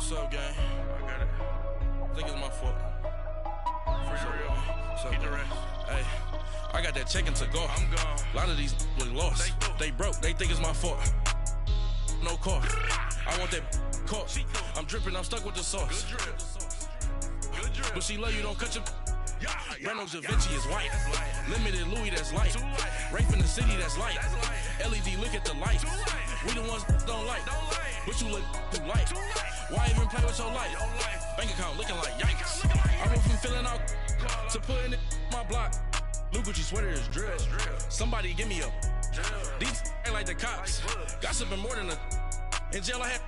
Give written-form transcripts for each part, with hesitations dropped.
What's up, gang? I got it. I think it's my fault. For real. Keep the rest. Hey, I got that check-in to go. I'm gone. A lot of these was lost. They broke. They think it's my fault. No car. I want that caught. I'm dripping. I'm stuck with the sauce. Good drip. Good drip. But she love you. Don't cut your. Breno Da Vinci is white. Limited Louis, that's light. Rafe in the city, that's light. LED, look at the lights. We the ones don't like. But you look too light. Why even play with your life? Bank account looking like yikes. I went from filling out to putting it in my block. Blue Gucci sweater is drill. Somebody give me a. These ain't like the cops. Gossiping more than a. In jail I had.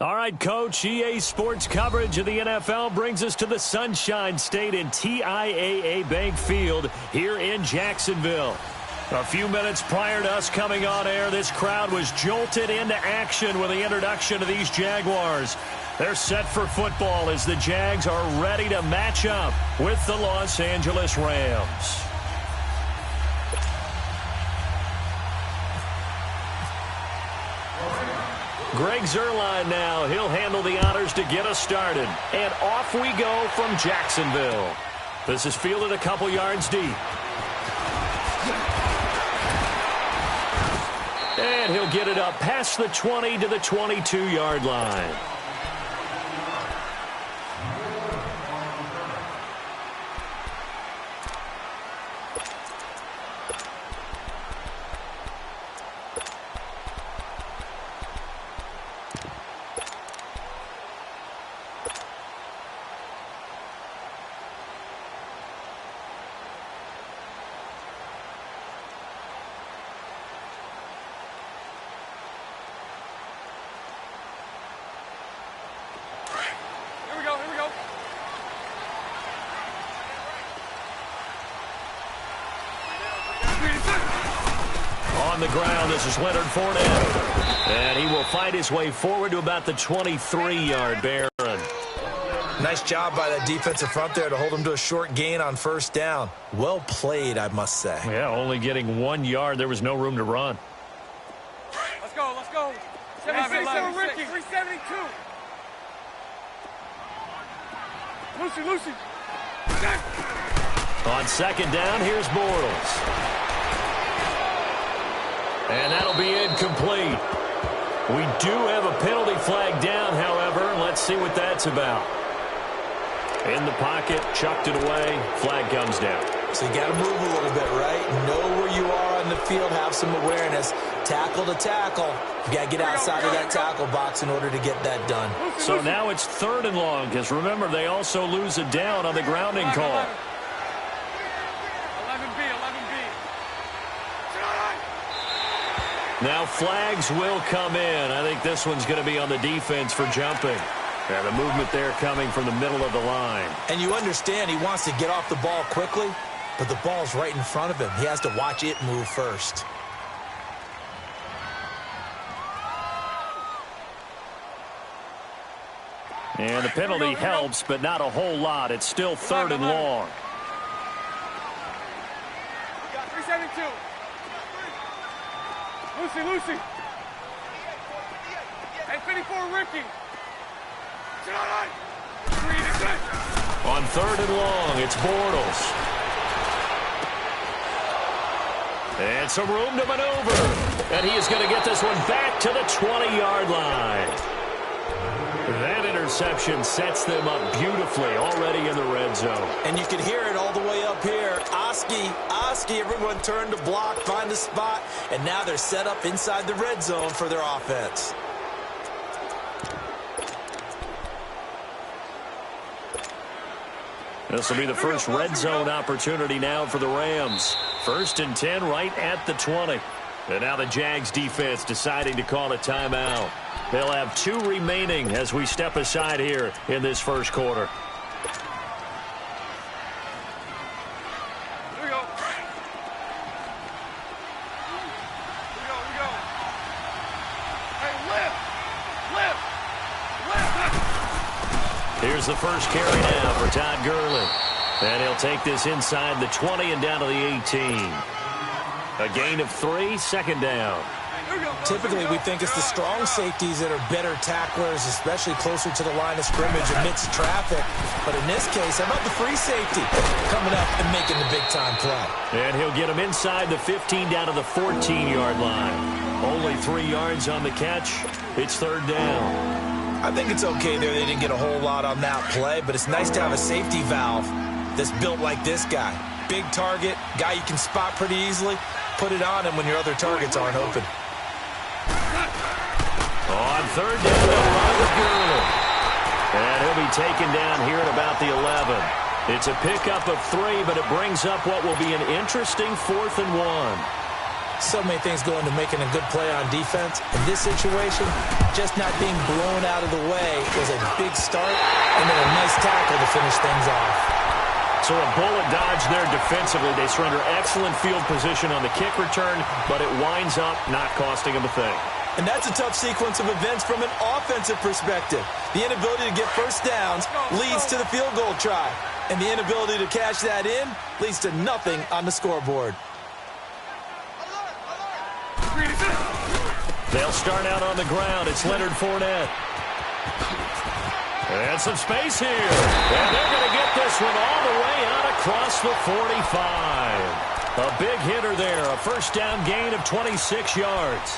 All right, Coach, EA Sports coverage of the NFL brings us to the Sunshine State in TIAA Bank Field here in Jacksonville. A few minutes prior to us coming on air, this crowd was jolted into action with the introduction of these Jaguars. They're set for football as the Jags are ready to match up with the Los Angeles Rams. Greg Zuerlein now. He'll handle the honors to get us started. And off we go from Jacksonville. This is fielded a couple yards deep. And he'll get it up past the 20 to the 22-yard line. On the ground, this is Leonard Fournette. And he will fight his way forward to about the 23-yard Barron. Nice job by that defensive front there to hold him to a short gain on first down. Well played, I must say. Yeah, only getting 1 yard. There was no room to run. Let's go, let's go. 76, Ricky. 372. Lucy. On second down, here's Bortles. And that'll be incomplete. We do have a penalty flag down, however. Let's see what that's about. In the pocket, chucked it away. Flag comes down. So you got to move a little bit, right? Know where you are on the field, have some awareness. Tackle to tackle. You got to get outside of that tackle box in order to get that done. So now it's 3rd and long, because remember, they also lose a down on the grounding call. 11B. Now flags will come in. I think this one's going to be on the defense for jumping. And the movement there coming from the middle of the line. And you understand he wants to get off the ball quickly, but the ball's right in front of him. He has to watch it move first. And the penalty helps, but not a whole lot. It's still 3rd and long. 372. Lucy. And 54, Ricky. On 3rd and long, it's Bortles. And some room to maneuver. And he is going to get this one back to the 20-yard line. That interception sets them up beautifully already in the red zone. And you can hear it all the way up here. Oski, everyone turned to block, find a spot, and now they're set up inside the red zone for their offense. This will be the first red zone opportunity now for the Rams. 1st and 10 right at the 20. And now the Jags defense deciding to call a timeout. They'll have 2 remaining as we step aside here in this first quarter. Here we go. Hey, lift. Here's the first carry now for Todd Gurley. And he'll take this inside the 20 and down to the 18. A gain of 3, 2nd down. Typically, we think it's the strong safeties that are better tacklers, especially closer to the line of scrimmage amidst traffic. But in this case, how about the free safety coming up and making the big-time play? And he'll get him inside the 15 down to the 14-yard line. Only 3 yards on the catch. It's third down. I think it's okay there. They didn't get a whole lot on that play, but it's nice to have a safety valve that's built like this guy. Big target, guy you can spot pretty easily. Put it on him when your other targets aren't open. On third down, they'll run with Gurley. And he'll be taken down here at about the 11. It's a pickup of 3, but it brings up what will be an interesting 4th and 1. So many things go into making a good play on defense. In this situation, just not being blown out of the way was a big start, and then a nice tackle to finish things off. So a bullet dodge there defensively. They surrender excellent field position on the kick return, but it winds up not costing them a thing. And that's a tough sequence of events from an offensive perspective. The inability to get first downs leads to the field goal try. And the inability to cash that in leads to nothing on the scoreboard. They'll start out on the ground. It's Leonard Fournette. And some space here. And they're going to get this one all the way out across the 45. A big hitter there. A first down gain of 26 yards.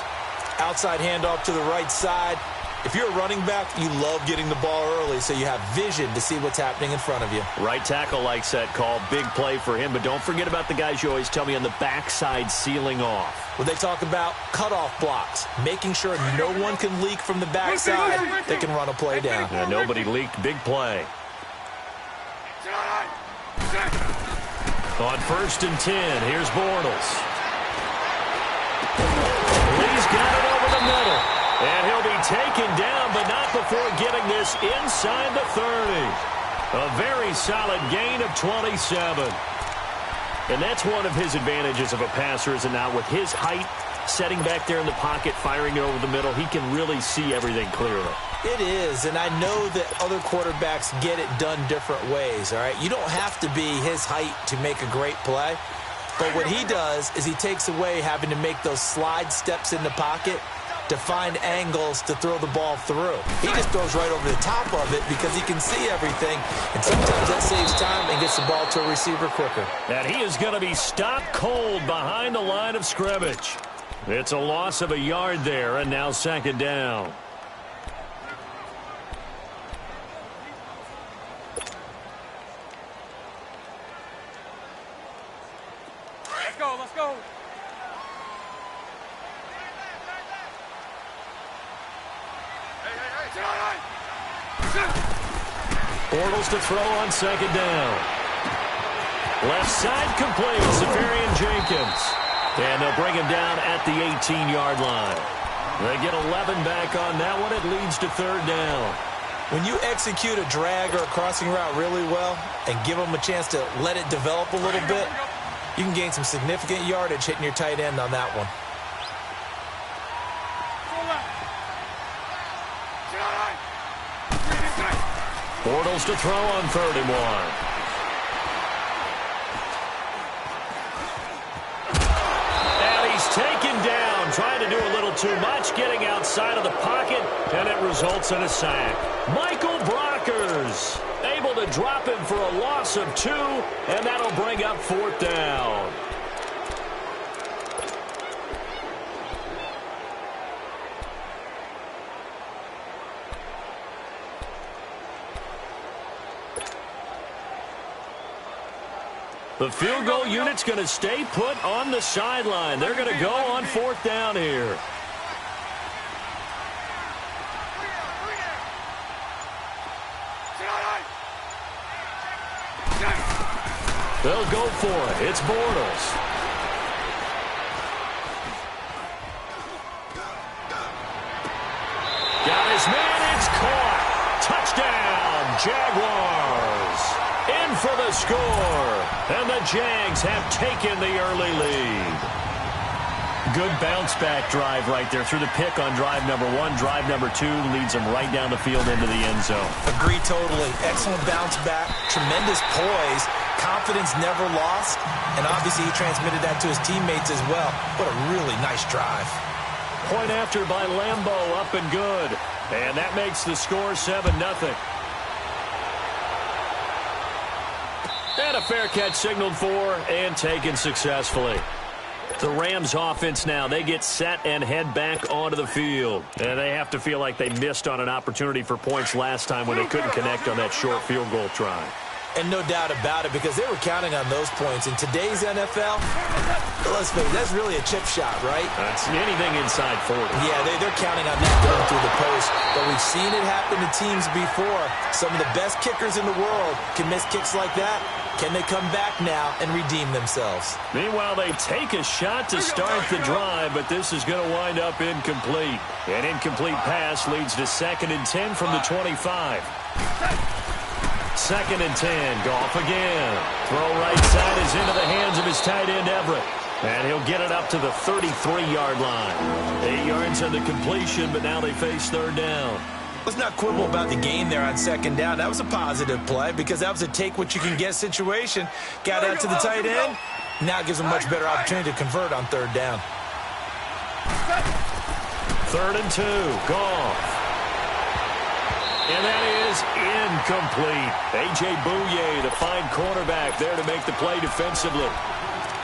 Outside handoff to the right side. If you're a running back, you love getting the ball early so you have vision to see what's happening in front of you. Right tackle likes that call. Big play for him. But don't forget about the guys you always tell me on the backside sealing off. When they talk about cutoff blocks, making sure no one can leak from the backside, they can run a play down. And nobody leaked. Big play. On 1st and 10, here's Bortles. He's got it over the middle. And he'll be taken down, but not before getting this inside the 30. A very solid gain of 27. And that's one of his advantages of a passer, is it not? With his height, setting back there in the pocket, firing it over the middle, he can really see everything clearly. It is, and I know that other quarterbacks get it done different ways, all right? You don't have to be his height to make a great play. But what he does is he takes away having to make those slide steps in the pocket to find angles to throw the ball through. He just goes right over the top of it because he can see everything, and sometimes that saves time and gets the ball to a receiver quicker. And he is going to be stopped cold behind the line of scrimmage. It's a loss of a yard there, and now 2nd down. Let's go. Bortles to throw on 2nd down. Left side complete. Safarian Jenkins. And they'll bring him down at the 18-yard line. They get 11 back on that one. It leads to 3rd down. When you execute a drag or a crossing route really well and give them a chance to let it develop a little bit, you can gain some significant yardage hitting your tight end on that one. Bortles to throw on 31. And he's taken down, trying to do a little too much, getting outside of the pocket, and it results in a sack. Michael Brockers able to drop him for a loss of 2, and that'll bring up 4th down. The field goal unit's going to stay put on the sideline. They're going to go on 4th down here. They'll go for it. It's Bortles. Got his man. It's caught. Touchdown, Jaguars. In for the score. And the Jags have taken the early lead. Good bounce-back drive right there through the pick on drive number 1. Drive number 2 leads them right down the field into the end zone. Agree totally. Excellent bounce back. Tremendous poise. Confidence never lost. And obviously he transmitted that to his teammates as well. What a really nice drive. Point after by Lambeau, up and good. And that makes the score 7-0. And a fair catch signaled for and taken successfully. The Rams offense now, they get set and head back onto the field. And they have to feel like they missed on an opportunity for points last time when they couldn't connect on that short field goal try. And no doubt about it, because they were counting on those points. In today's NFL, let's face it, that's really a chip shot, right? That's anything inside 40. Yeah, they're counting on that going through the post. But we've seen it happen to teams before. Some of the best kickers in the world can miss kicks like that. Can they come back now and redeem themselves? Meanwhile, they take a shot to start the drive, but this is going to wind up incomplete. An incomplete pass leads to 2nd and 10 from the 25. 2nd and 10. Goff again. Throw right side is into the hands of his tight end, Everett. And he'll get it up to the 33-yard line. 8 yards on the completion, but now they face 3rd down. Let's not quibble about the gain there on 2nd down. That was a positive play because that was a take-what-you-can-get situation. Got out to the tight end. Now it gives them a much better opportunity to convert on 3rd down. 3rd and 2. Goff. And that is incomplete. A.J. Bouye, the fine cornerback, there to make the play defensively.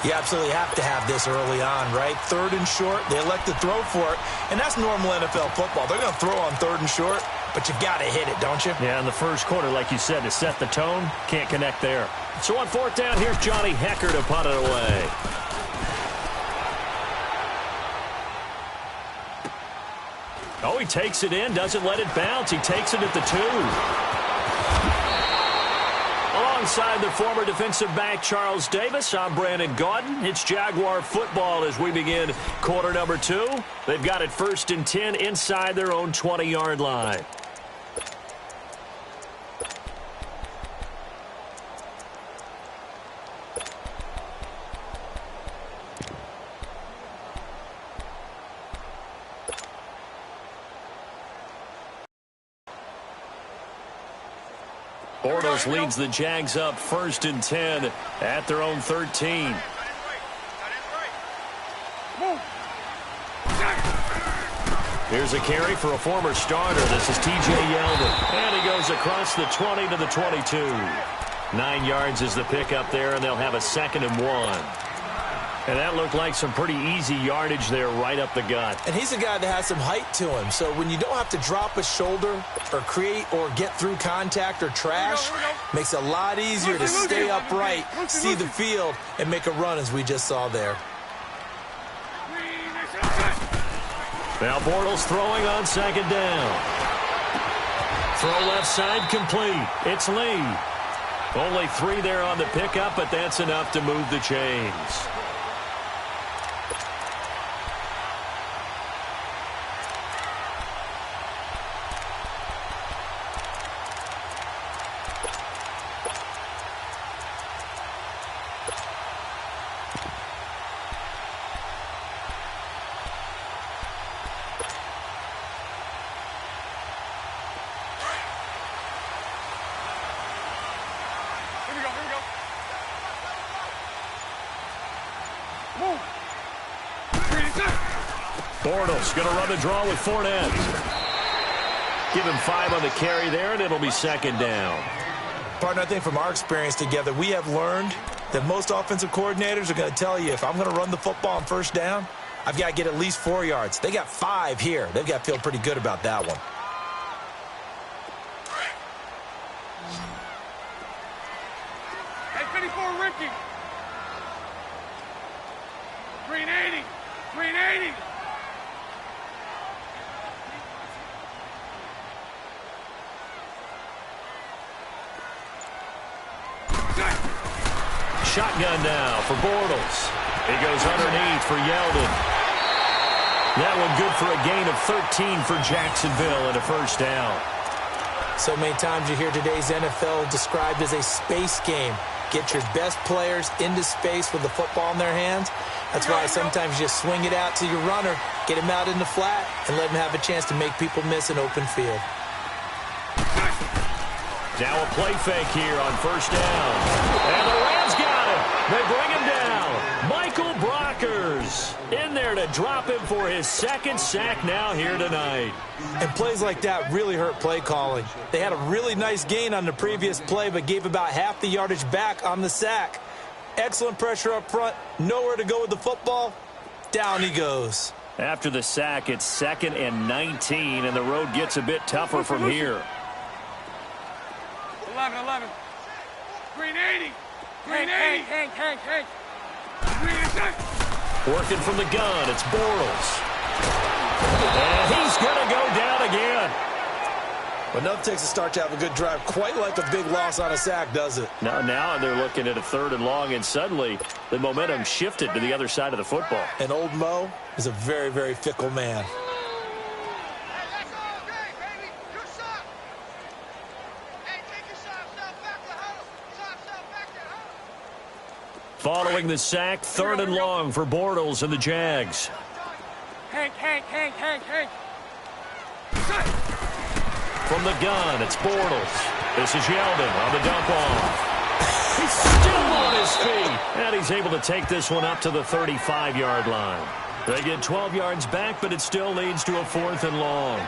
You absolutely have to have this early on, right? 3rd and short, they elect to throw for it, and that's normal NFL football. They're going to throw on 3rd and short, but you got to hit it, don't you? Yeah, in the first quarter, like you said, to set the tone, can't connect there. So on 4th down, here's Johnny Hecker to punt it away. Oh, he takes it in, doesn't let it bounce. He takes it at the 2. Alongside the former defensive back Charles Davis, I'm Brandon Gaudin. It's Jaguar football as we begin quarter number 2. They've got it 1st and 10 inside their own 20-yard line. Bortles leads the Jags up 1st and 10 at their own 13. Here's a carry for a former starter. This is T.J. Yeldon. And he goes across the 20 to the 22. 9 yards is the pickup there, and they'll have a 2nd and 1. And that looked like some pretty easy yardage there right up the gut. And he's a guy that has some height to him. So when you don't have to drop a shoulder or create or get through contact or trash, makes it a lot easier to stay upright, see the field, and make a run as we just saw there. Now Bortles throwing on 2nd down. Throw left side complete. It's Lee. Only 3 there on the pickup, but that's enough to move the chains. Bortles going to run the draw with Fournette. Give him 5 on the carry there, and it'll be 2nd down. Partner, I think from our experience together, we have learned that most offensive coordinators are going to tell you, if I'm going to run the football on 1st down, I've got to get at least 4 yards. They got 5 here. They've got to feel pretty good about that one. Hey, 54, Ricky. 380. 380. Shotgun now for Bortles. He goes underneath for Yeldon. That one good for a gain of 13 for Jacksonville and a 1st down. So many times you hear today's NFL described as a space game. Get your best players into space with the football in their hands. That's why sometimes you just swing it out to your runner, get him out in the flat, and let him have a chance to make people miss an open field. Now a play fake here on 1st down. And the Rams got it. They bring him down. Michael Brockers Bortles in there to drop him for his second sack now here tonight. And plays like that really hurt play calling. They had a really nice gain on the previous play, but gave about half the yardage back on the sack. Excellent pressure up front. Nowhere to go with the football. Down he goes. After the sack, it's 2nd and 19, and the road gets a bit tougher from here. 11. Green 80. Green 80. Hank. Green attack. Working from the gun, it's Bortles. And he's going to go down again. But nothing takes a start to have a good drive quite like a big loss on a sack, does it? Now they're looking at a 3rd and long, and suddenly the momentum shifted to the other side of the football. And old Mo is a very, very fickle man. Following the sack, 3rd and long for Bortles and the Jags. Hank. From the gun, it's Bortles. This is Yeldon on the dump off. He's still on his feet. And he's able to take this one up to the 35-yard line. They get 12 yards back, but it still leads to a 4th and long.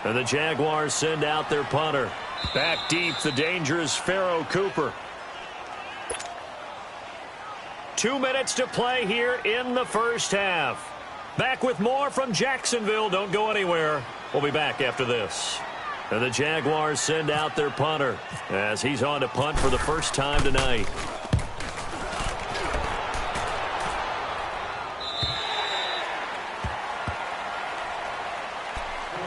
And the Jaguars send out their punter. Back deep, the dangerous Pharaoh Cooper. 2 minutes to play here in the first half. Back with more from Jacksonville. Don't go anywhere. We'll be back after this. And the Jaguars send out their punter as he's on to punt for the first time tonight.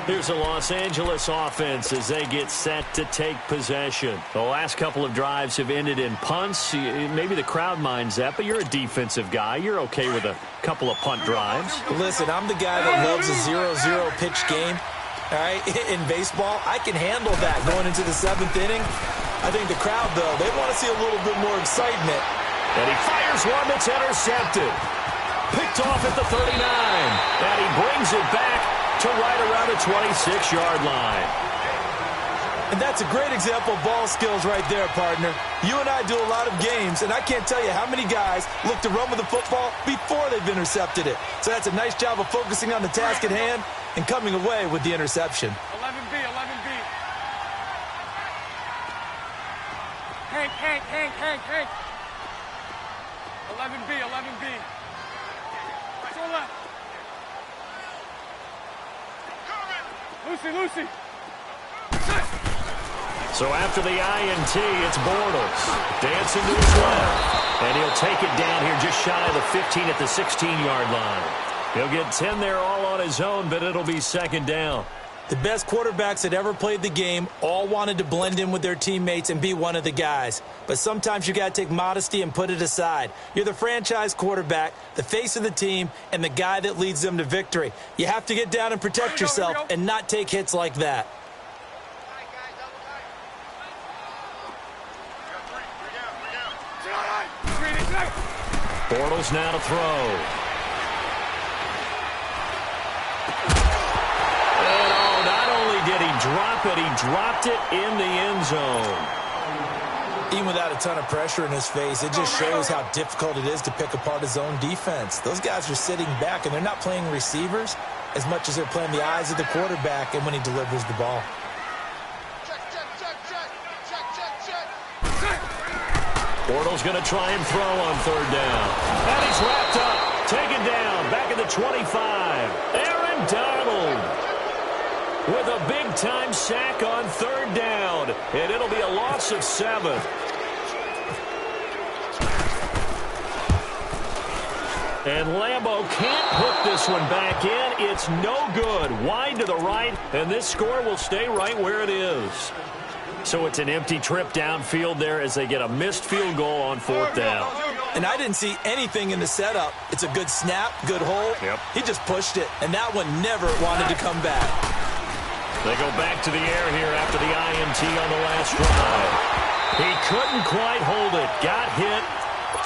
Here's a Los Angeles offense as they get set to take possession. The last couple of drives have ended in punts. Maybe the crowd minds that, but you're a defensive guy. You're okay with a couple of punt drives. Listen, I'm the guy that loves a 0-0 pitch game. All right, in baseball, I can handle that going into the 7th inning. I think the crowd, though, they want to see a little bit more excitement. And he fires one that's intercepted. Picked off at the 39. And he brings it back to right around the 26-yard line. And that's a great example of ball skills right there, partner. You and I do a lot of games, and I can't tell you how many guys look to run with the football before they've intercepted it. So that's a nice job of focusing on the task at hand and coming away with the interception. 11B. Hank. 11B. So left. Lucy. So after the INT, it's Bortles. Dancing to his left. And he'll take it down here just shy of the 15 at the 16-yard line. He'll get 10 there all on his own, but it'll be 2nd down. The best quarterbacks that ever played the game all wanted to blend in with their teammates and be one of the guys. But sometimes you got to take modesty and put it aside. You're the franchise quarterback, the face of the team, and the guy that leads them to victory. You have to get down and protect yourself and not take hits like that. Bortles now to throw. Did he drop it? He dropped it in the end zone. Even without a ton of pressure in his face, it just shows how difficult it is to pick apart his own defense. Those guys are sitting back, and they're not playing receivers as much as they're playing the eyes of the quarterback and when he delivers the ball. Bortles going to try and throw on 3rd down. And he's wrapped up. Taken down. Back at the 25. Aaron Donald with a big-time sack on 3rd down. And it'll be a loss of 7. And Lambeau can't hook this one back in. It's no good. Wide to the right, and this score will stay right where it is. So it's an empty trip downfield there as they get a missed field goal on 4th down. And I didn't see anything in the setup. It's a good snap, good hold. Yep. He just pushed it, and that one never wanted to come back. They go back to the air here after the INT on the last drive. He couldn't quite hold it. Got hit.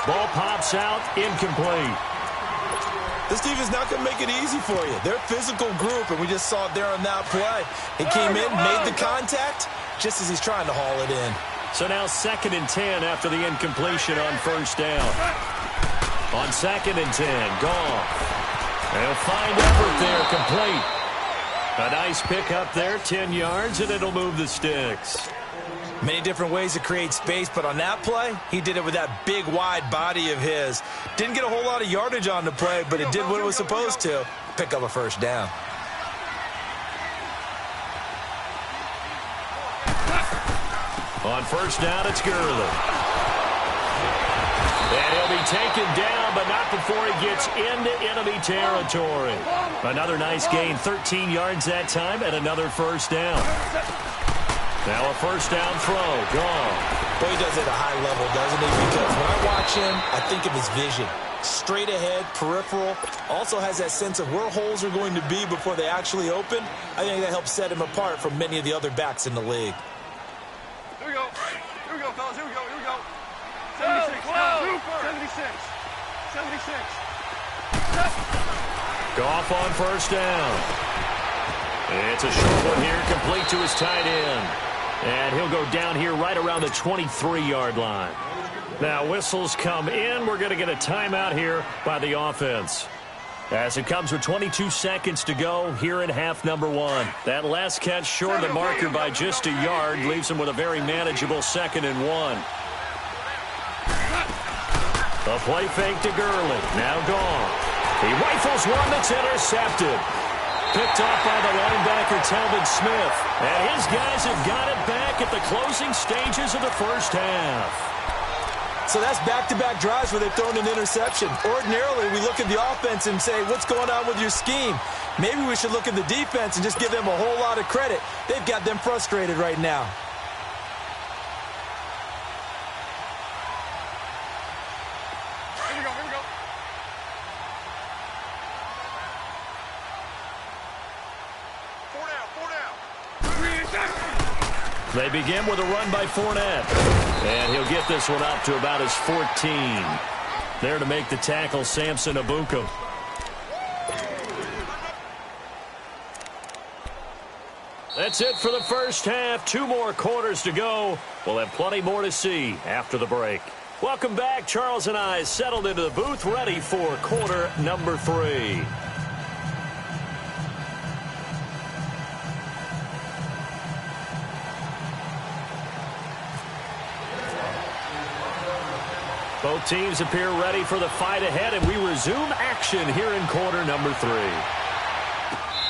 Ball pops out. Incomplete. This defense is not going to make it easy for you. They're a physical group, and we just saw it there on that play. He came in, made the contact, just as he's trying to haul it in. So now 2nd and 10 after the incompletion on 1st down. On 2nd and 10, Goff. They'll find Everett there, complete. A nice pickup there, 10 yards, and it'll move the sticks. Many different ways to create space, but on that play, he did it with that big, wide body of his. Didn't get a whole lot of yardage on the play, but it did what it was supposed to. Pick up a first down. On first down, it's Gurley. And he'll be taken down, but not before he gets into enemy territory. Another nice gain, 13 yards that time, and another first down. Now a first down throw, gone. Boy, he does it at a high level, doesn't he? Because when I watch him, I think of his vision. Straight ahead, peripheral. Also has that sense of where holes are going to be before they actually open. I think that helps set him apart from many of the other backs in the league. Here we go. Here we go, fellas. Here we go. Here we go. 76. 76. 76. Goff on first down. It's a short one here, complete to his tight end. And he'll go down here right around the 23-yard line. Now whistles come in. We're going to get a timeout here by the offense. As it comes with 22 seconds to go here in half number 1. That last catch short of the marker by just a yard leaves him with a very manageable 2nd and 1. A play fake to Gurley. Now gone. He rifles one that's intercepted. Picked off by the linebacker, Telvin Smith. And his guys have got it back at the closing stages of the first half. So that's back-to-back drives where they've thrown an interception. Ordinarily, we look at the offense and say, what's going on with your scheme? Maybe we should look at the defense and just give them a whole lot of credit. They've got them frustrated right now. Here we go. Here we go. They begin with a run by Fournette. And he'll get this one up to about his 14. There to make the tackle, Samson Ebukam. That's it for the first half. 2 more quarters to go. We'll have plenty more to see after the break. Welcome back. Charles and I settled into the booth, ready for quarter number 3. Both teams appear ready for the fight ahead, and we resume action here in quarter number 3.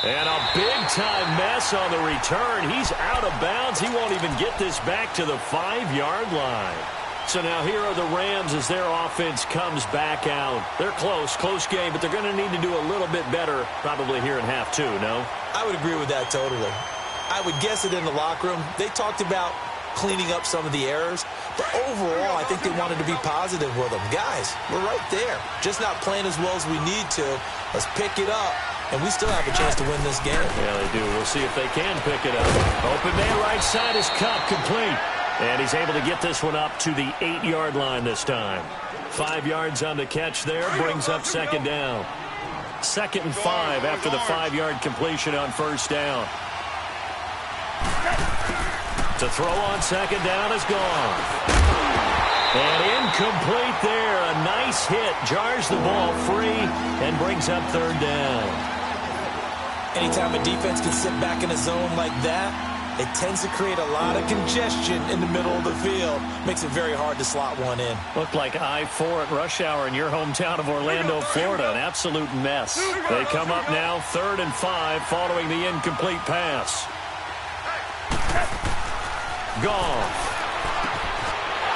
And a big-time mess on the return. He's out of bounds. He won't even get this back to the 5-yard line. So now here are the Rams as their offense comes back out. They're close game, but they're going to need to do a little bit better probably here in half 2, no? I would agree with that totally. I would guess it in the locker room. They talked about cleaning up some of the errors, but overall, I think they wanted to be positive with them. Guys, we're right there. Just not playing as well as we need to. Let's pick it up, and we still have a chance to win this game. Yeah, they do. We'll see if they can pick it up. Open man right side is Cup, complete. And he's able to get this one up to the 8-yard line this time. 5 yards on the catch there, brings up 2nd down. 2nd and 5 after the 5-yard completion on first down. To throw on 2nd down is gone. And incomplete there. A nice hit. Jars the ball free and brings up 3rd down. Anytime a defense can sit back in a zone like that, it tends to create a lot of congestion in the middle of the field. Makes it very hard to slot one in. Looked like I-4 at rush hour in your hometown of Orlando, Florida. An absolute mess. They come up now 3rd and 5 following the incomplete pass. Goff.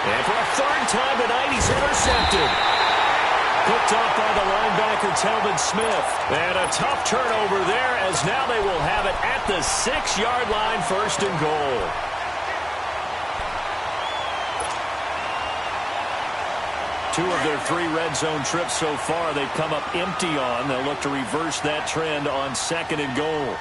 And for a 3rd time tonight, he's intercepted. Picked off by the linebacker, Telvin Smith. And a tough turnover there, as now they will have it at the 6-yard line, 1st and goal. Two of their 3 red zone trips so far, they've come up empty on. They'll look to reverse that trend on 2nd and goal.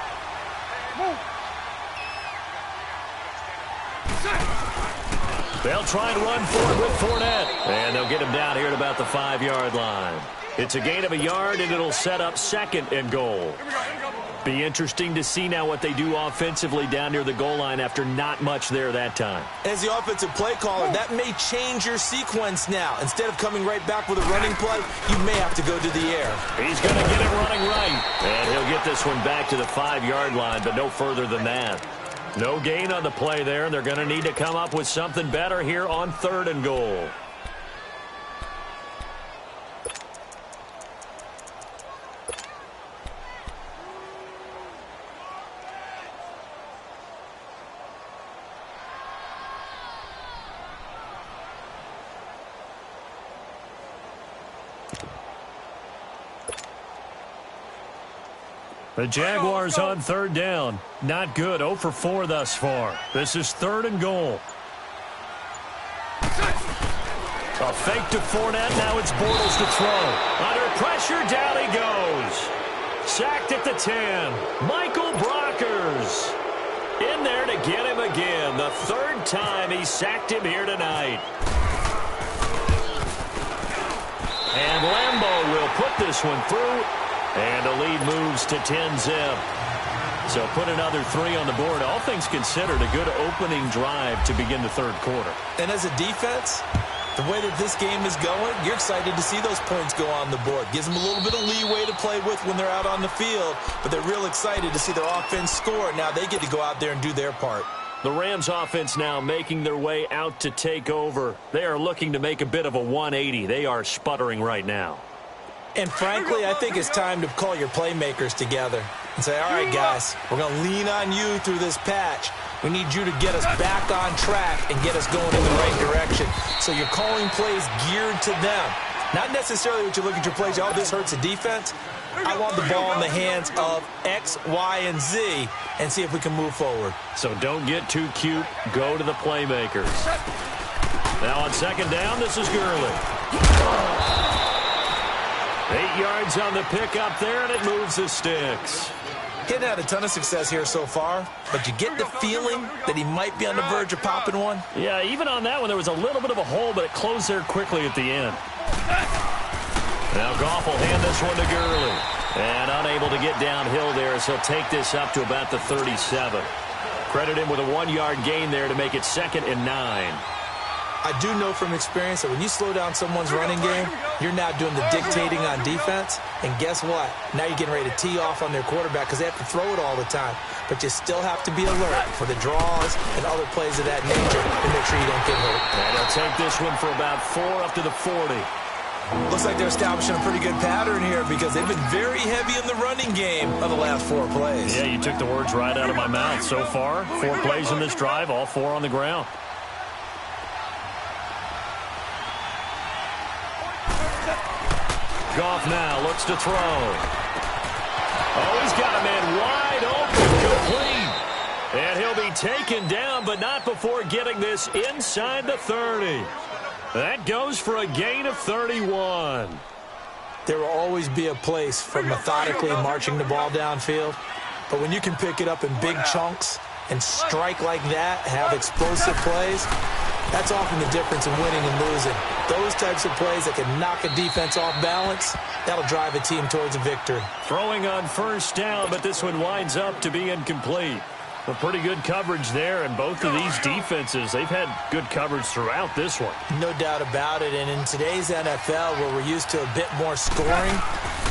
They'll try and run forward with Fournette. And they'll get him down here at about the 5-yard line. It's a gain of a yard, and it'll set up 2nd and goal. Here we go. Be interesting to see now what they do offensively down near the goal line after not much there that time. As the offensive play caller, that may change your sequence now. Instead of coming right back with a running play, you may have to go to the air. He's going to get it running right. And he'll get this one back to the 5-yard line, but no further than that. No gain on the play there, and they're going to need to come up with something better here on 3rd and goal. The Jaguars on 3rd down. Not good. 0 for 4 thus far. This is 3rd and goal. A fake to Fournette. Now it's Bortles to throw. Under pressure, down he goes. Sacked at the 10. Michael Brockers in there to get him again. The 3rd time he sacked him here tonight. And Lambeau will put this one through. And the lead moves to 10-zip. So put another 3 on the board. All things considered, a good opening drive to begin the 3rd quarter. And as a defense, the way that this game is going, you're excited to see those points go on the board. Gives them a little bit of leeway to play with when they're out on the field, but they're real excited to see their offense score. Now they get to go out there and do their part. The Rams offense now making their way out to take over. They are looking to make a bit of a 180. They are sputtering right now. And frankly, I think it's time to call your playmakers together and say, all right, guys, we're going to lean on you through this patch. We need you to get us back on track and get us going in the right direction. So you're calling plays geared to them. Not necessarily what you look at your plays, oh, this hurts the defense. I want the ball in the hands of X, Y, and Z and see if we can move forward. So don't get too cute. Go to the playmakers. Now on 2nd down, this is Gurley. 8 yards on the pickup there, and it moves the sticks. He hadn't had a ton of success here so far, but you get the feeling that he might be on the verge of popping one. Yeah, even on that one, there was a little bit of a hole, but it closed there quickly at the end. Now Goff will hand this one to Gurley. And unable to get downhill there as he'll take this up to about the 37. Credit him with a 1-yard gain there to make it 2nd and 9. I do know from experience that when you slow down someone's running game, you're now doing the dictating on defense. And guess what? Now you're getting ready to tee off on their quarterback because they have to throw it all the time. But you still have to be alert for the draws and other plays of that nature to make sure you don't get hurt. And he'll take this one for about 4 up to the 40. Looks like they're establishing a pretty good pattern here because they've been very heavy in the running game of the last 4 plays. Yeah, you took the words right out of my mouth. So far, 4 plays in this drive, all 4 on the ground. Goff now looks to throw. Oh, he's got a man wide open, complete. And he'll be taken down, but not before getting this inside the 30. That goes for a gain of 31. There will always be a place for methodically marching the ball downfield. But when you can pick it up in big chunks and strike like that, have explosive plays, that's often the difference in winning and losing. Those types of plays that can knock a defense off balance, that'll drive a team towards a victory. Throwing on 1st down, but this one winds up to be incomplete. A pretty good coverage there, and both of these defenses, they've had good coverage throughout this one. No doubt about it, and in today's NFL, where we're used to a bit more scoring,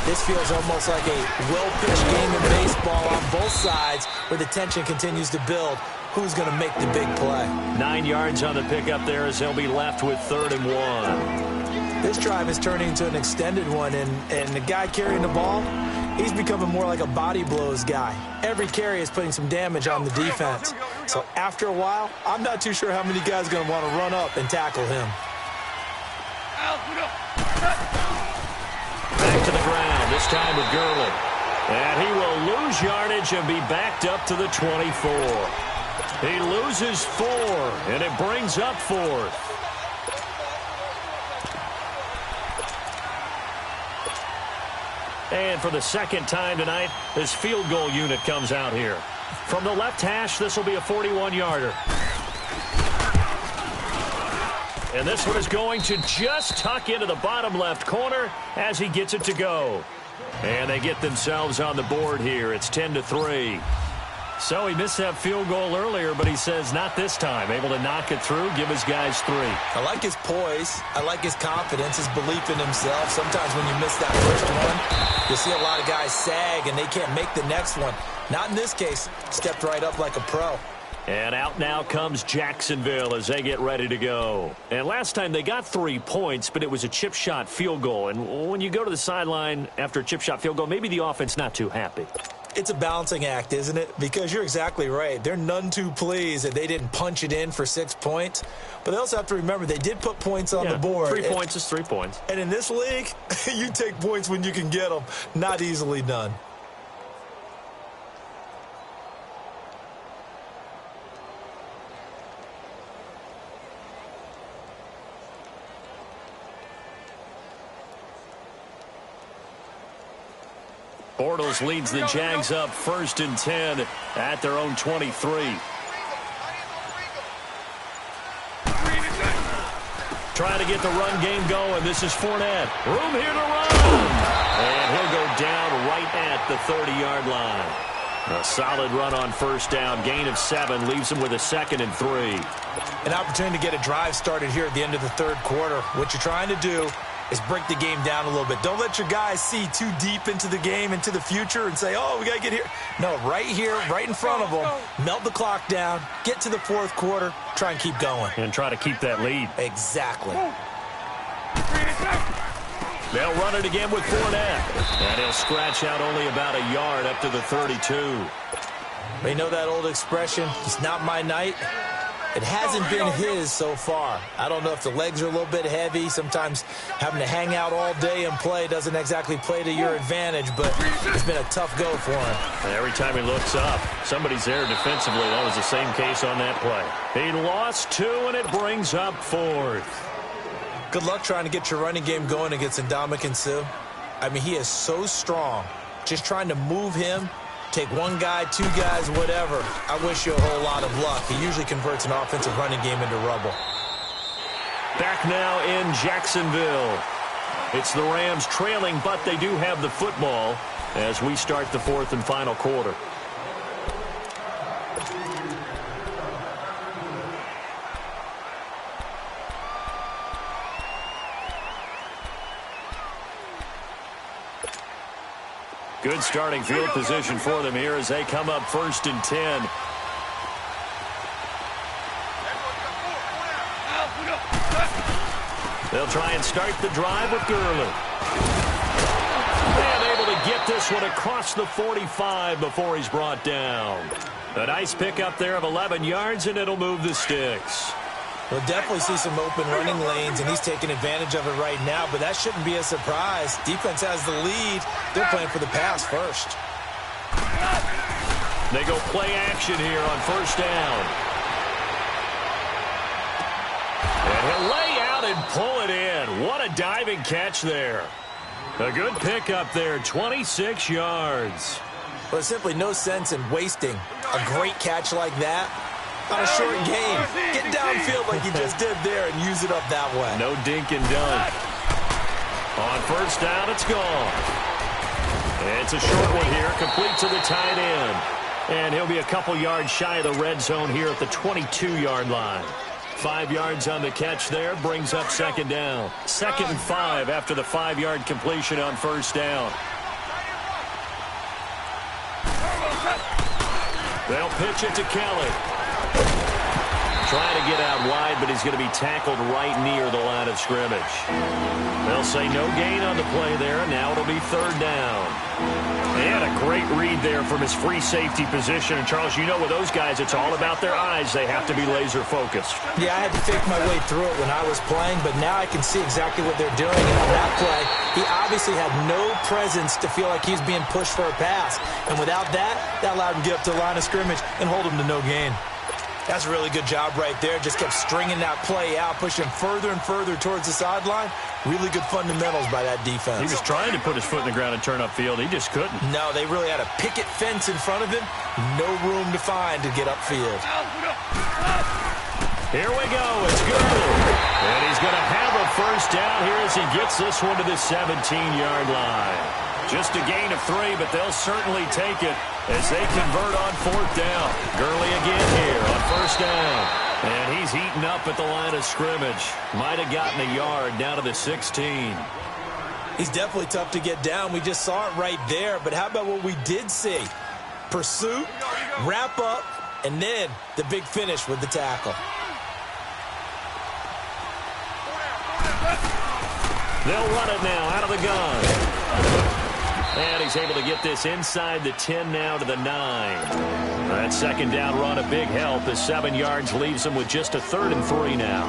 this feels almost like a well-pitched game in baseball on both sides where the tension continues to build. Who's going to make the big play? 9 yards on the pickup there as he'll be left with 3rd and 1. This drive is turning into an extended one, and the guy carrying the ball, he's becoming more like a body blows guy. Every carry is putting some damage on the defense. So after a while, I'm not too sure how many guys are going to want to run up and tackle him. Back to the ground, this time with Gurley. And he will lose yardage and be backed up to the 24. He loses 4, and it brings up 4th. And for the 2nd time tonight, this field goal unit comes out here. From the left hash, this will be a 41-yarder. And this one is going to just tuck into the bottom left corner as he gets it to go. And they get themselves on the board here. It's 10-3. So he missed that field goal earlier, but he says not this time. Able to knock it through, give his guys 3. I like his poise. I like his confidence, his belief in himself. Sometimes when you miss that first one, you see a lot of guys sag and they can't make the next one. Not in this case. Stepped right up like a pro. And out now comes Jacksonville as they get ready to go. And last time they got 3 points, but it was a chip shot field goal. And when you go to the sideline after a chip shot field goal, maybe the offense not too happy. It's a balancing act, isn't it? Because you're exactly right. They're none too pleased that they didn't punch it in for 6 points. But they also have to remember they did put points on the board. 3 points is 3 points. And in this league, you take points when you can get them. Not easily done. Bortles leads the Jags up 1st and 10 at their own 23. Trying to get the run game going. This is Fournette. Room here to run. And he'll go down right at the 30-yard line. A solid run on 1st down. Gain of 7 leaves him with a 2nd and 3. An opportunity to get a drive started here at the end of the 3rd quarter. What you're trying to do is break the game down a little bit. Don't let your guys see too deep into the game, into the future, and say, oh, we got to get here. No, right here, right in front of them, melt the clock down, get to the 4th quarter, try and keep going. And try to keep that lead. Exactly. They'll run it again with Fournette. And he'll scratch out only about a yard up to the 32. You know that old expression, it's not my night? It hasn't been his so far. I don't know if the legs are a little bit heavy. Sometimes having to hang out all day and play doesn't exactly play to your advantage, but it's been a tough go for him. And every time he looks up, somebody's there defensively. That was the same case on that play. He lost 2, and it brings up 4th. Good luck trying to get your running game going against Ndamukong Suh. I mean, he is so strong. Just trying to move him, take 1 guy, 2 guys, whatever. I wish you a whole lot of luck. He usually converts an offensive running game into rubble. Back now in Jacksonville. It's the Rams trailing, but they do have the football as we start the 4th and final quarter. Good starting field position for them here as they come up 1st and 10. They'll try and start the drive with Gurley. And able to get this one across the 45 before he's brought down. A nice pickup there of 11 yards, and it'll move the sticks. We'll definitely see some open running lanes, and he's taking advantage of it right now, but that shouldn't be a surprise. Defense has the lead. They're playing for the pass first. They go play action here on 1st down. And he'll lay out and pull it in. What a diving catch there. A good pickup there, 26 yards. There's simply no sense in wasting a great catch like that on a short game. Get downfield like you just did there and use it up that way. No dink and dunk. On 1st down, it's gone. It's a short one here, complete to the tight end. And he'll be a couple yards shy of the red zone here at the 22-yard line. 5 yards on the catch there, brings up 2nd down. 2nd and 5 after the 5-yard completion on 1st down. They'll pitch it to Kelly. Trying to get out wide, but he's going to be tackled right near the line of scrimmage. They'll say no gain on the play there, and now it'll be 3rd down. They had a great read there from his free safety position. And, Charles, you know with those guys, it's all about their eyes. They have to be laser-focused. Yeah, I had to fake my way through it when I was playing, but now I can see exactly what they're doing. And on that play, he obviously had no presence to feel like he's being pushed for a pass. And without that, that allowed him to get up to the line of scrimmage and hold him to no gain. That's a really good job right there. Just kept stringing that play out, pushing further and further towards the sideline. Really good fundamentals by that defense. He was trying to put his foot in the ground and turn upfield. He just couldn't. No, they really had a picket fence in front of him. No room to find to get upfield. Here we go. It's Gurley. And he's going to have a 1st down here as he gets this one to the 17-yard line. Just a gain of 3, but they'll certainly take it as they convert on 4th down. Gurley again here on 1st down. And he's eaten up at the line of scrimmage. Might have gotten a yard down to the 16. He's definitely tough to get down. We just saw it right there. But how about what we did see? Pursuit, wrap up, and then the big finish with the tackle. They'll run it now out of the gun. And he's able to get this inside the 10 now to the 9. That 2nd down run, a big help as 7 yards leaves him with just a 3rd and 3 now.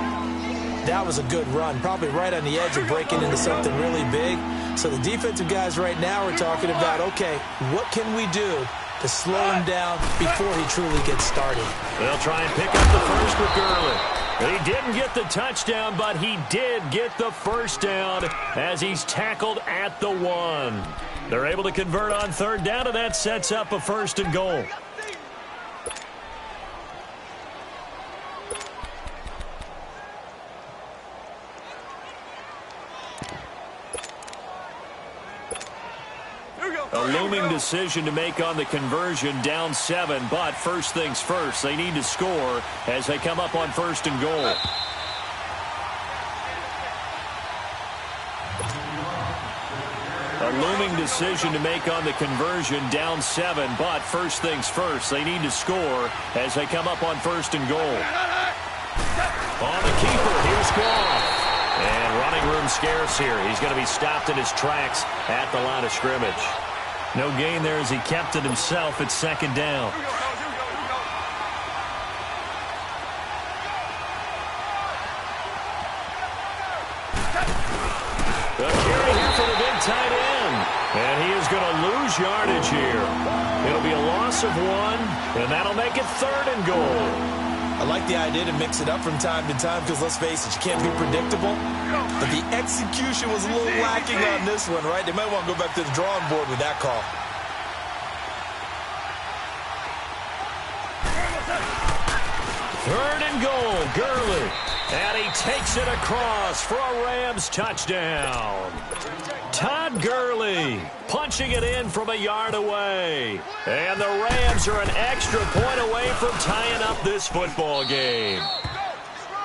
That was a good run, probably right on the edge of breaking into something really big. So the defensive guys right now are talking about, okay, what can we do to slow him down before he truly gets started? They'll try and pick up the first with Gurley. He didn't get the touchdown, but he did get the 1st down as he's tackled at the 1. They're able to convert on 3rd down, and that sets up a 1st and goal. A looming decision to make on the conversion, down 7, but first things first, they need to score as they come up on 1st and goal. A looming decision to make on the conversion, down 7, but first things first, they need to score as they come up on 1st and goal. On the keeper, here's Goff. And running room scarce here. He's going to be stopped in his tracks at the line of scrimmage. No gain there as he kept it himself at 2nd down. The carry here for the big tight end. And he is going to lose yardage here. It'll be a loss of 1, and that'll make it 3rd and goal. I like the idea to mix it up from time to time because, let's face it, you can't be predictable. But the execution was a little lacking on this one, right? They might want to go back to the drawing board with that call. Third and goal, Gurley. And he takes it across for a Rams touchdown. Todd Gurley punching it in from a yard away. And the Rams are an extra point away from tying up this football game.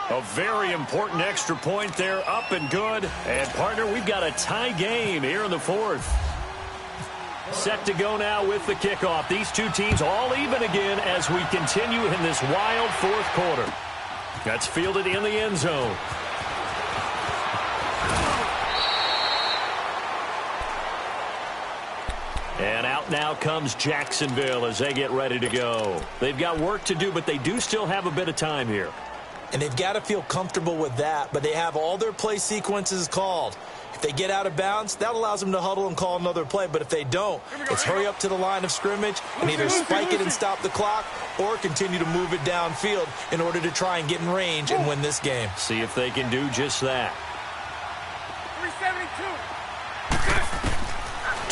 A very important extra point there, up and good. And, partner, we've got a tie game here in the 4th. Set to go now with the kickoff. These two teams all even again as we continue in this wild 4th quarter. That's fielded in the end zone. And out now comes Jacksonville as they get ready to go. They've got work to do, but they do still have a bit of time here. And they've got to feel comfortable with that, but they have all their play sequences called. If they get out of bounds, that allows them to huddle and call another play. But if they don't, it's hurry up to the line of scrimmage and either spike it and stop the clock or continue to move it downfield in order to try and get in range and win this game. See if they can do just that. 372.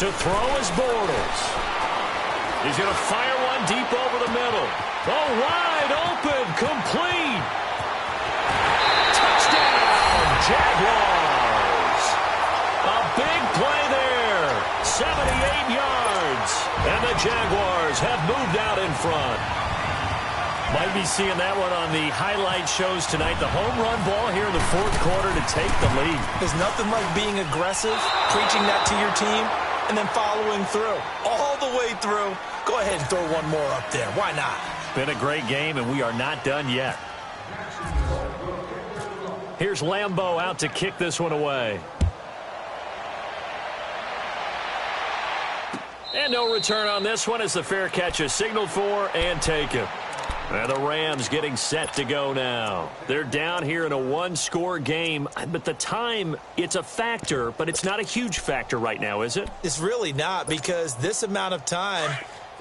To throw is Bortles. He's going to fire one deep over the middle. Oh, wide open, complete. Touchdown, Jaguars. A big play there, 78 yards. And the Jaguars have moved out in front. Might be seeing that one on the highlight shows tonight. The home run ball here in the 4th quarter to take the lead. There's nothing like being aggressive, preaching that to your team, and then following through. All the way through. Go ahead and throw one more up there. Why not? Been a great game, and we are not done yet. Here's Lambeau out to kick this one away. And no return on this one as the fair catch is signaled for and taken. And the Rams getting set to go now. They're down here in a 1-score game, but the time, it's a factor, but it's not a huge factor right now, is it? It's really not, because this amount of time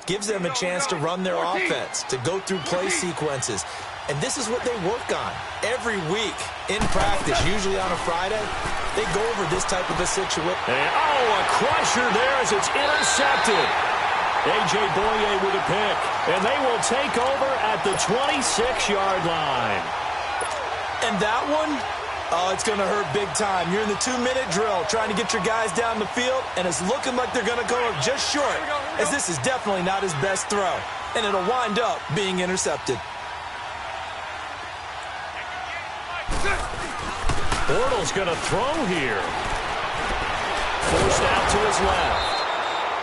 gives them a chance to run their offense, to go through play sequences. And this is what they work on every week in practice, usually on a Friday. They go over this type of a situation. A crusher there as it's intercepted. A.J. Boye with a pick, and they will take over at the 26-yard line. And that one, Oh, it's going to hurt big time. You're in the 2-minute drill trying to get your guys down the field, and it's looking like they're going to go up just short, as this is definitely not his best throw, and it'll wind up being intercepted. Bortles going to throw here. Forced out to his left.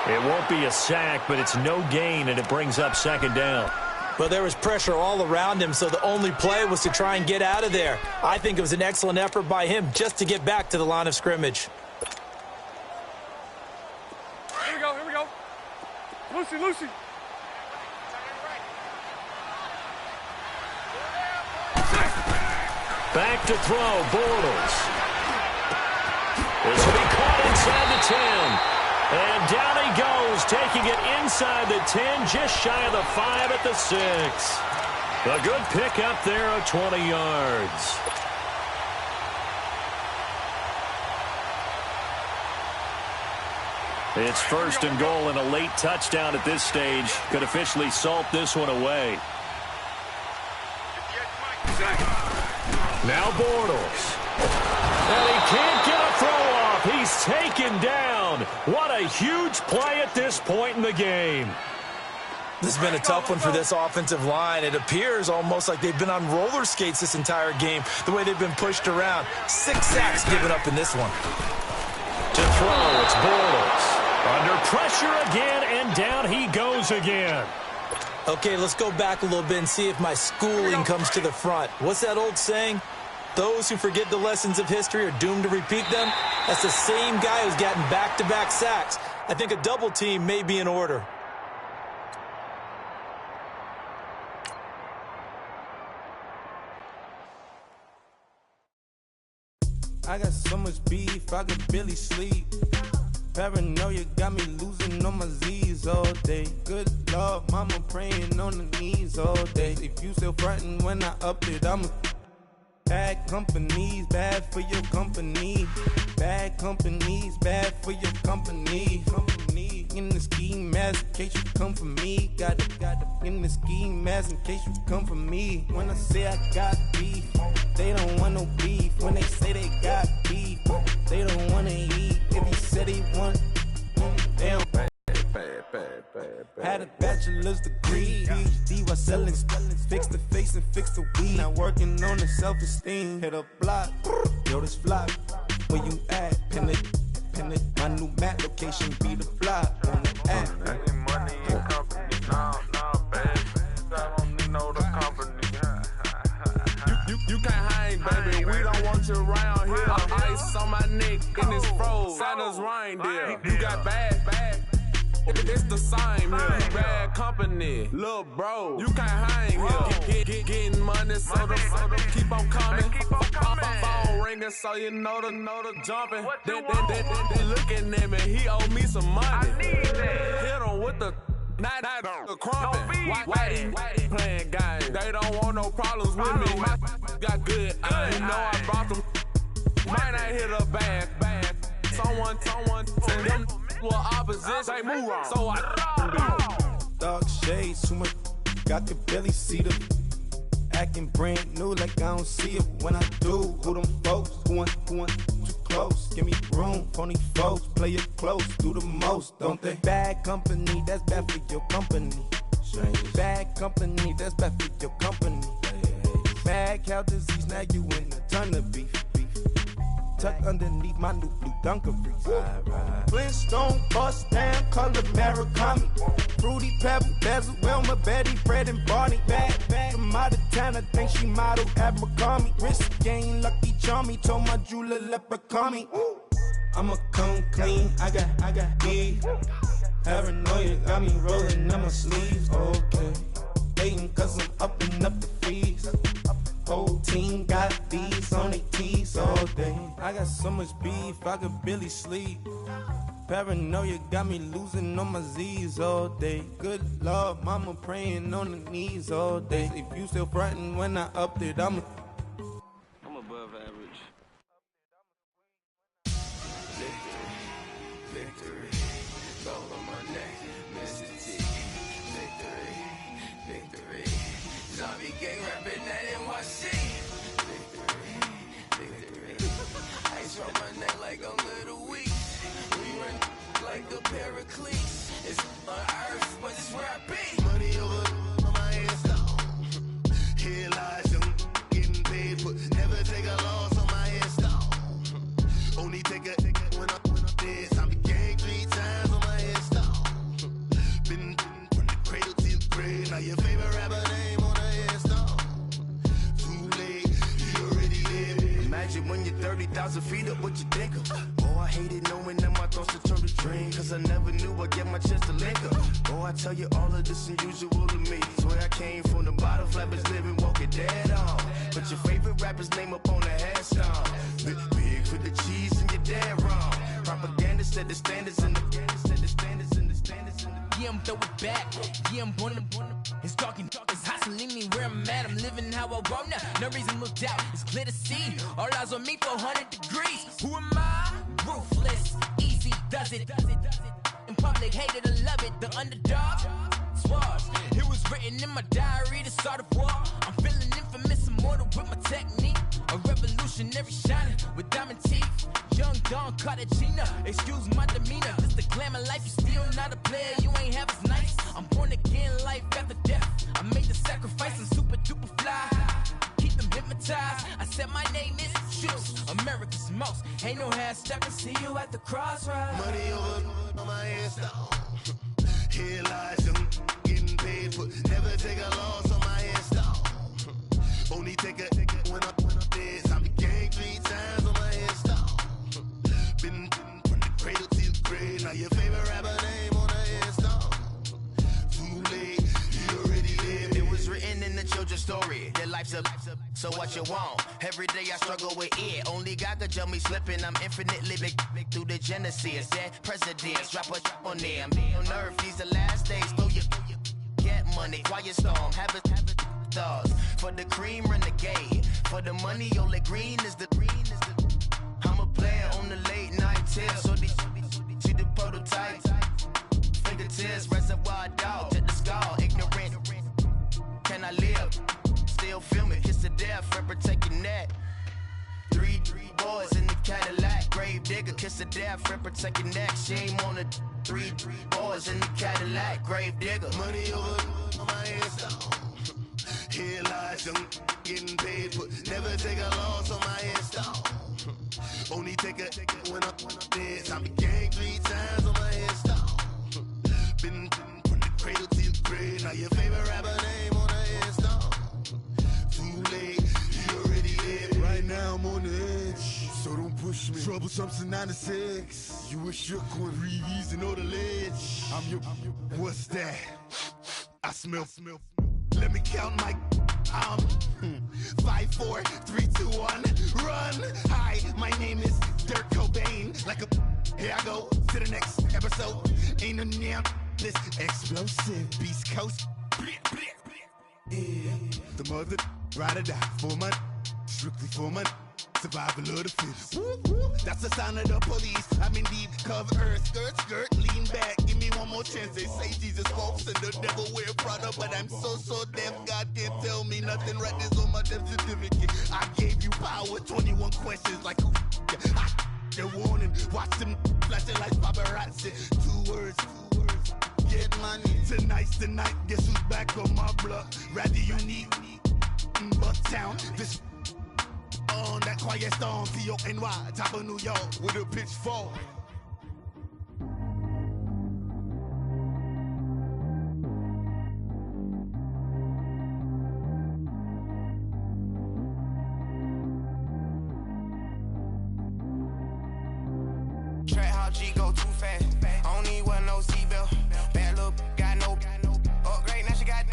It won't be a sack, but it's no gain, and it brings up second down. Well, there was pressure all around him, so the only play was to try and get out of there. I think it was an excellent effort by him just to get back to the line of scrimmage. Here we go, here we go. Lucy, Lucy. Back to throw, Bortles. This will be caught inside the 10. And down he goes, taking it inside the 10, just shy of the 5 at the 6. A good pick up there of 20 yards. It's first and goal, and a late touchdown at this stage could officially salt this one away. Now Bortles. And he can't get a throw off. He's taken down. What a huge play at this point in the game. This has been a tough one for this offensive line. It appears almost like they've been on roller skates this entire game, the way they've been pushed around. 6 sacks given up in this one. To throw, it's Bortles. Under pressure again, and down he goes again. Okay, let's go back a little bit and see if my schooling comes to the front. What's that old saying? Those who forget the lessons of history are doomed to repeat them. That's the same guy who's gotten back-to-back sacks. I think a double team may be in order. I got so much beef, I could barely sleep. Paranoia got me losing on my Z's all day. Good Lord, mama praying on the knees all day. If you still frontin' when I up it, I'm a bad companies, bad for your company. Bad companies, bad for your company. Company in the ski mask in case you come for me. Got it in the ski mask in case you come for me. When I say I got beef, they don't want no beef. When they say they got beef, they don't want to eat. If he said he want, they don't. Had a bachelor's degree, PhD while selling, fix the face and fix the weed. Now working on the self-esteem. Hit a block, yo this flop. Where you at? Pin it. My new map location be the flop on the app. Money and company, no, baby. I don't need no the company. You can't hang, baby. We don't want you around here. Ice on my neck in this froze. Santa's reindeer. You got bad. It's the same here. You bad company, little bro. You can't hang here. Getting money, so the keep on coming. Phone ringing, so you know the jumping. They looking at me. He owe me some money. I need that. Hit him with the. Not the crumping. Whitey playing games. They don't want no problems with me. My got good. You know I brought them. Might not hit a bad. Someone send them to opposition. They move wrong. So I Dark shades, too much. I could barely see them. Acting brand new like I don't see it when I do. Who them folks? Who want too close? Give me room. Phony folks, play it close. Do the most, don't they? Bad company, that's bad for your company. Bad company, that's bad for your company. Mad cow disease, now you in a ton of beef. Tucked underneath my new blue Dunkaroos. Flintstone, bust down, color Murakami. Fruity Pebble, Basil, Wilma, Betty, Fred, and Barney. Bad from out of town, I think she modeled Abercrombie. Wrist game, Lucky Charmy, told my jeweler leprechaun me. I'ma come clean, I got beef. Paranoia got me rolling on my sleeves, okay. Hating cause I'm upping up the fees. Whole team got these on their tees all day. I got so much beef, I could barely sleep. Paranoia got me losing on my Z's all day. Good Lord, mama praying on the knees all day. If you still frontin' when I upped it, I'm above average. Victory, gold on my neck, Mr. T. Victory, zombie gang reppin' that NYC. Victory. Pericles. It's on earth, but it's where I be. Money over on my install. Here lies young, getting paid, but never take a loss on my install. Only take a when I'm dead. I be gang 3 times on my install. Been from the cradle to the grave. Now your favorite rapper name on the install. Too late, you already there. Imagine when you're 30,000 feet up, what you think of? Oh, I hated knowing that my thoughts would turn to dream. Cause I never knew I'd get my chance to link up. Oh, I tell you all of this unusual to me. Swear I came from the bottom, flappers living, walking dead on. Put your favorite rapper's name up on the headstone. Big for the cheese and you're dead wrong. Propaganda said the standards in the Yeah, I'm throw it back. Yeah, I'm born. It's talking. It's hot, so leave me where I'm at. I'm living how I want now. No reason to look out. It's clear to see. All eyes on me for 100 degrees. Who am I? Ruthless. Easy does it. In public, hated or love it. The underdog. Swars. It was written in my diary to start a war. I'm feeling infamous, immortal with my technique. A revolutionary shining with diamond teeth. Young Don Cartagena, excuse my demeanor. This the glamour life, you still not a player, you ain't half as nice. I'm born again, life after death. I made the sacrifice, I'm super duper fly. Keep them hypnotized. I said my name is Juice, America's most. Ain't no half stepping, see you at the crossroads. money over on my install. Here lies young, getting paid, but never take a loss on my install. Only take a when I'm dead. I be gang 3 times on my install. Been from the cradle to the grave. Now your favorite rapper name on the install. Too late, you already lived. It was written in the children's story. Their life's a so what you want? Every day I struggle with it. Only God could jump me slipping. I'm infinitely big through the genesis. Dead presidents, rap on them. On earth, these the last days. Throw your get money, quiet storm. Have it thoughts. For the cream, renegade. For the money, only green is the. I'm a player on the late night tip. So these see the prototype. Fingertips, reservoir dog. Check the skull, ignorant. Can I live? Still film it, kiss the death, rapper taking that. 3 boys in the Cadillac, grave digger, kiss the death, rapper taking that. Shame on the 3 boys in the Cadillac, grave digger. Money over on my install. Here lies young, getting paid, but never take a loss on my install. Only take a when I'm dead. I be gang 3 times on my install. Been from the cradle to the grave. Now your favorite rapper name on the install. Too late, you already lived. Right now I'm on the edge, so don't push me. Troublesome since 96. You were shook when Reeves and all the ledge. I'm your. What's that? I smell. Let me count my. 5, 4, 3, 2, 1. Run. Hi, my name is Dirk Cobain. Like a. Here I go to the next episode. Ain't no damn this explosive Beast Coast. Yeah. The mother ride or die for money, strictly for money. Survival of the fittest. That's the sign of the police. I'm in deep cover earth, skirt, lean back. Give me one more chance. They say Jesus walks and the devil wear Prada, but I'm so deaf. God can't tell me nothing. Right this on my death certificate. I gave you power. 21 questions like who? They're warning. Watch them flashing like paparazzi. 2 words. Get money. Tonight's the night. Guess who's back on my block? Rather unique. Bucktown. This. On that quiet storm, T-O-N-Y, top of New York, with a pitchfork. Track how G go too fast. I don't need one no seatbelt. Bad little got no upgrade. Now she got.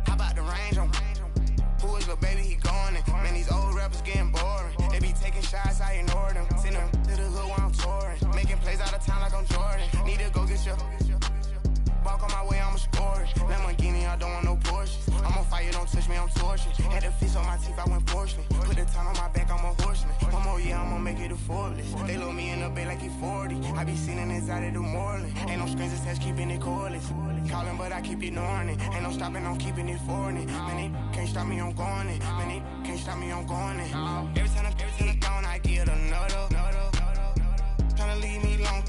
How about the range on? Who is the baby? He going in. Man, these old rappers getting boring. They be taking shots, I ignore them. Send them to the hood while I'm touring. Making plays out of town like I'm Jordan. Need to go get your. Walk on my way, I'ma score it. Lamborghini, I don't want no Porsches. I'm on fire, don't touch me, I'm torching. Had the fish on my teeth, I went porcelain. Put the time on my back, I'm a horseman. One more year, I'ma make it a Forbes. They load me in the bay like he 40. I be sitting inside of the Moreland. Ain't no screens attached, keeping it cordless. Calling, but I keep ignoring it. Ain't no stopping, I'm keeping it for it. Man, they can't stop me, I'm going it. Man, they can't stop me, I'm going it. Every time I'm gone, I get another. Tryna leave me long,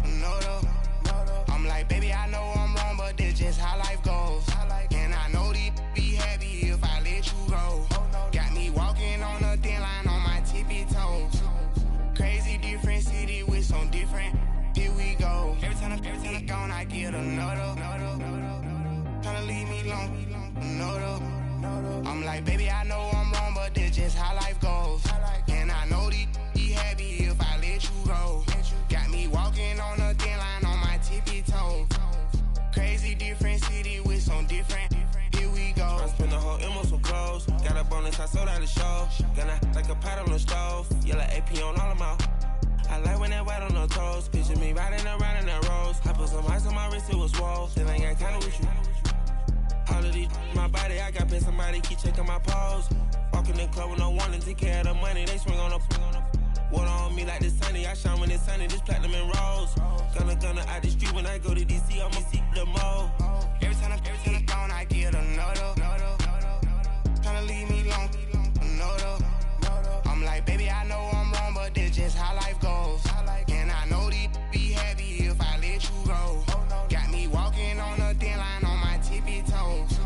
another. like, baby, I know I'm wrong, but that's just how life goes. And I know these be happy if I let you go. Got me walking on a thin line on my tippy toes. Crazy different city with some different. Here we go. Every time I'm gone, I get another. Tryna leave me alone, another. I'm like, baby, I know I'm wrong, but that's just how life goes. And I know these be happy if I let you go. Got me walking on a thin line on my tippy toes. Crazy different city with some different. Here we go. I spent the whole M on some clothes. Got a bonus, I sold out the show. Gonna like a pot on the stove. Yellow AP on all of my. I like when that white on the toes. Picture me riding around in that rose. I put some ice on my wrist, it was swole. Then I got kinda with you. All of these, my body, I got paid somebody, keep checking my pose. Walking in the club with no warning, take care of the money, they swing on the. Water on me like the sunny, I shine when it's sunny, this platinum and rose. Gonna out the street when I go to DC, I'ma see the mo. Every time I'm gone, I get another. Tryna leave me alone, another. I'm like, baby, I know I'm wrong, but that's just how life goes. And I know these be happy if I let you go. Got me walking on a thin line on my tippy toes.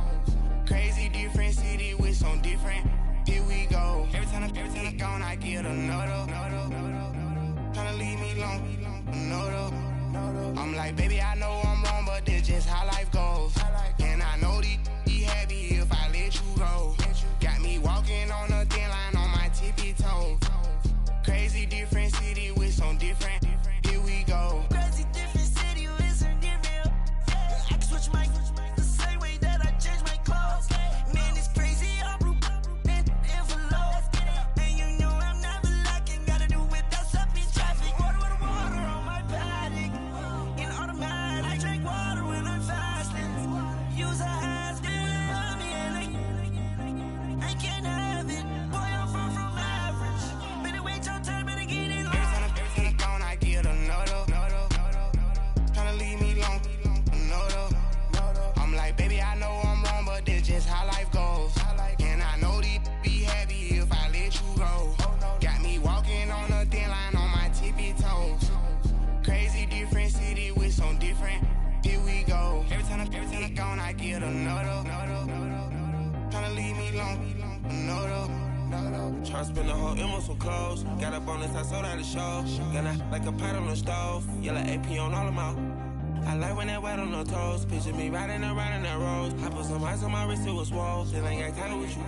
Crazy different city with some different. Here we go. Every time I'm gone, I get another. Tryna leave me alone, another. I'm like, baby, I know I'm wrong, but that's just how life goes. And I know these be happy if I let you go. Got me walking on a thin line on my tippy toes. Crazy different city with some different. Here we go. Crazy different city with some different. I can switch my the same way that I change my clothes. Man, it's crazy. I'm broke and envelope. And you know I'm never lacking. Gotta do without stopping traffic. Water on my paddock. In automatic. I drink water when I'm fasting. Use a hands, on me and I can't have it. Boy, I'm far from average. Better wait your turn, better get it low. Every time I'm gone, I get another. Tryna leave me alone, another. I'm like, baby, I know I'm wrong, but that's just how life goes. And I know these be happy if I let you go. Got me walking on a thin line on my tippy toes. Crazy different city with some different. Here we go. Every time I'm gone, I get another. Tryna leave me alone, another. Tryna spend the whole M on some clothes. Got a bonus, I sold out the show. Gonna like a pot on the stove. Yellow AP on all of my. I like when that white on the toes. Picture me riding around in that rose. I put some ice on my wrist, it was swole. Then I got kinda with you.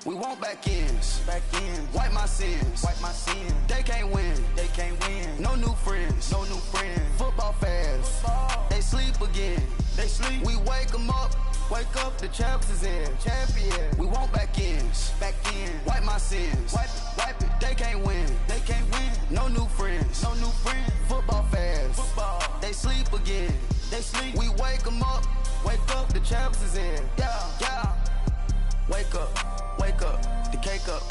We want back ends, wipe my sins, They can't win, No new friends, Football fans, they sleep again, We wake them up, the champs is in, We want back ends, wipe my sins, wipe it. They can't win, No new friends, Football fans, they sleep again, We wake them up, the champs is in, yeah. Wake up, the cake up,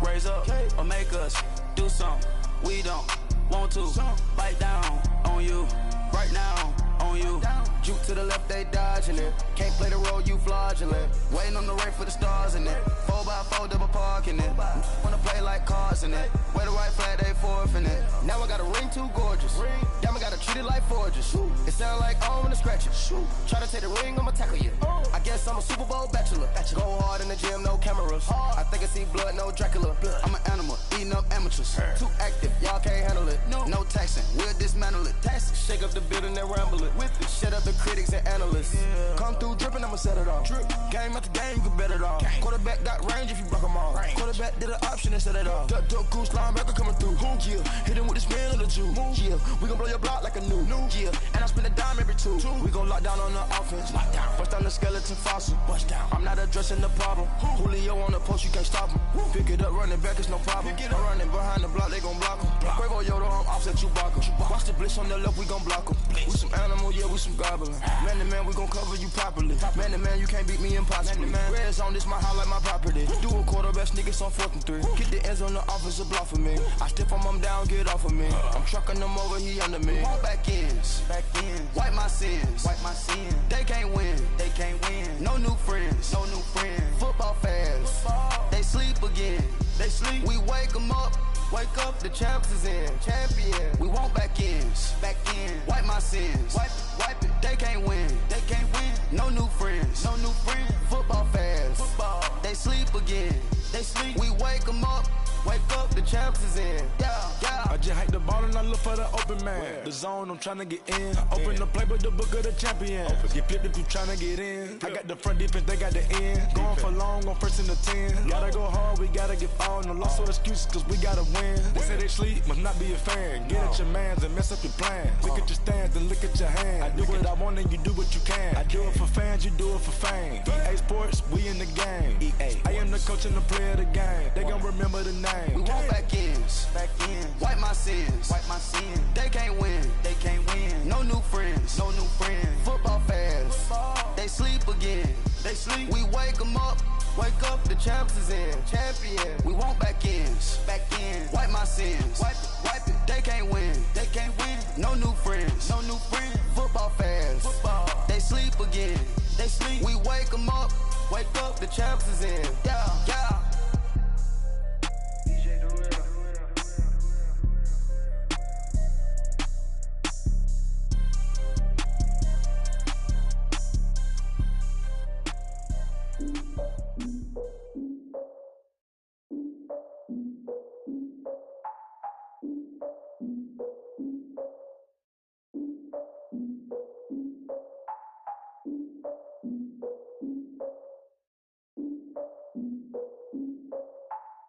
raise up, or make us do something we don't want to. Bite down on you, right now on you. Juke to the left, they dodging it. Can't play the role, you fraudulent. Waiting on the rain for the stars in it. 4x4 double parking it. Wanna play like cars in it. Wear the white flag, they forfeit it. Now I got a ring too gorgeous. Damn, I gotta treat it like forges. It sound like I wanna scratch it. Try to take the ring, I'ma tackle you. I guess I'm a Super Bowl bachelor. Go hard in the gym, no cameras. I think I see blood, no Dracula. I'm an animal, eating up amateurs. Too active, y'all can't handle it. No taxing, we'll dismantle it. Shake up the building and ramble it. Shut up the critics and analysts. Come through dripping, I'ma set it off. Game after game, you can bet it off. Quarterback got range if you block them all. Quarterback did an option and set it off. Duck goose linebacker coming through. Yeah, hit him with the spin of the Jew. Yeah, we gon' blow your block like a new. Yeah, and I spend a dime every two. We gon' lock down on the offense. Bust down the skeleton fossil. I'm not addressing the problem. Julio on the post, you can't stop him. Pick it up, running back, it's no problem. I'm running behind the block, they gon' block him. Quavo Yoda, I'm offset Chewbacca. Watch the blitz on the left, we gon' block 'em. We some animal, yeah, we some gobbler. Man to man, we gon' cover you properly. Man to man, you can't beat me impossibly. Red zone, this my house like my property. Do a quarterback sneakers on 4th and 3. Get the ends on the offensive block for me. I step on him down, get off of me. I'm trucking them over, he under me. Want back ends, wipe my sins, They can't win, No new friends, Football fans, they sleep again, We wake 'em up. Wake up, the champs is in. Champion. We want back ends. Wipe my sins. Wipe it. They can't win. No new friends. Football fans. They sleep again. We wake 'em up. Wake up, the champs is in. Yeah. I just hike the ball and I look for the open man. The zone, I'm tryna get in. Open the playbook, the book of the champion. Get flipped if you tryna get in. I got the front defense, they got the end. Going for long, on 1st and 10. Gotta go hard, we gotta give all. No loss or excuses, cause we gotta win. They say they sleep, must not be a fan. Get at your mans and mess up your plans. Look at your stands and look at your hands. I do what I want and you do what you can. I do it for fans, you do it for fame. EA Sports, we in the game. I am the coach and the player of the game. They gon' remember the name. We want back ends. Wipe my sins. They can't win. No new friends. Football fans. They sleep again. We wake 'em up. Wake up, the champs is in. Champion. We want back ends. Wipe my sins. Wipe it. They can't win. No new friends. Football fans. They sleep again. We wake 'em up. Wake up, the champs is in. Yeah.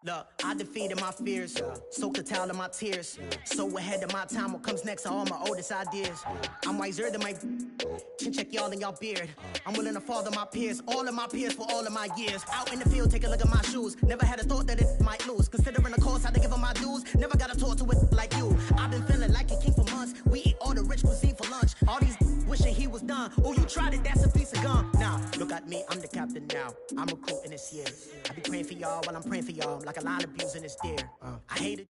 Look, I defeated my fears, soaked the towel in my tears. So ahead of my time, what comes next are all my oldest ideas. I'm wiser than my chin check y'all in y'all beard. I'm willing to father my peers, all of my peers for all of my years. Out in the field, take a look at my shoes. Never had a thought that it might lose. Considering the cost, I had to give them my dues. Never got to talk to it like you. I've been feeling like a king for months. We eat all the rich cuisine for lunch. All these wishing he was done. Oh, you tried it, that's a piece of gum. Now, look at me, I'm the captain now. I'm recruiting this year. I be praying for y'all while I'm praying for y'all. Like a line of abuse in this deer. I hate it.